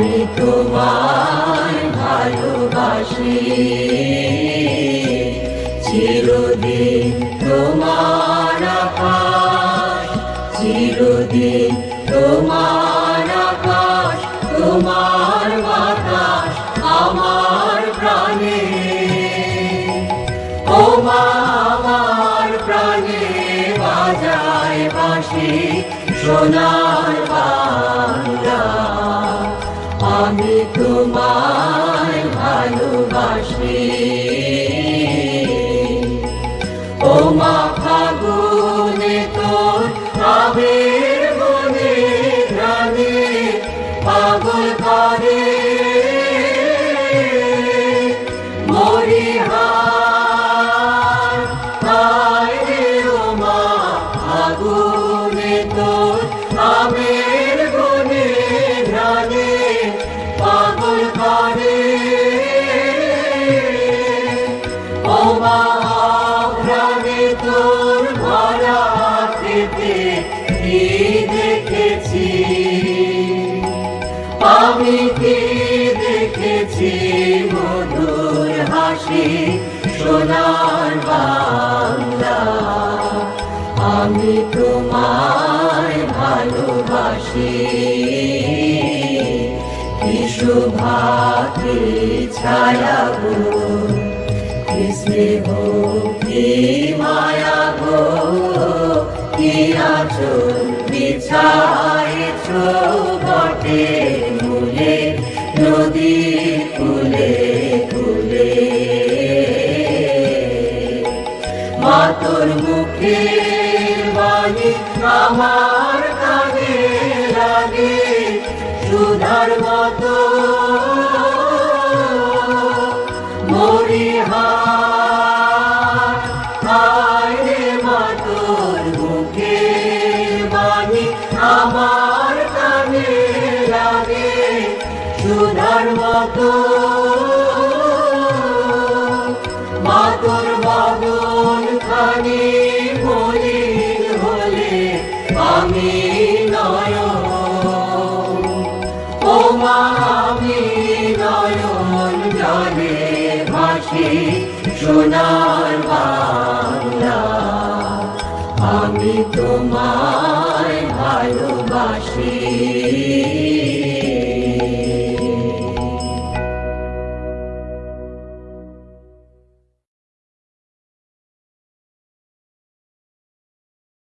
আমি তোমায় ভালোবাসি, চিরদিন তোমার আকাশ, চিরদিন তোমার আকাশ, তোমার বাতাস আমার প্রাণে। ও মা আমার প্রাণে বাজায় বাঁশি সোনার বাংলা, আমি তোমায় ভালোবাসি। ও মা ফাগুনে তোর আবির বনে প্রাণে পাগল করে মরি হায় রে। ও মা ফাগুনে তোর আবির বনে প্রাণে পাগল করে। ও মা প্রাণে তোর ভরা খেতে কি দেখেছি, আমি কি দেখেছি মধুর হাসি সোনার বাংলা, আমি তোমায় ভালোবাসি। কি শোভা কি ছায়া গো, কি স্নেহ কি মায়া গো, কি আঁচল বিছায়েছ বটের মূলে নদীর কূলে কূলে। মা তোর মুখের বাণী আমার কানে লাগে সুধার মতো, মরি হায় রে। মা তোর মুখের বাণী আমার কানে লাগে সুধার মতো, মা তোর বদন খানি মলিন হলে আমি নয়ন। ও মা আমি নয়ন জলে ভাসি সোনার বাংলা, আমি তোমায় ভালোবাসি।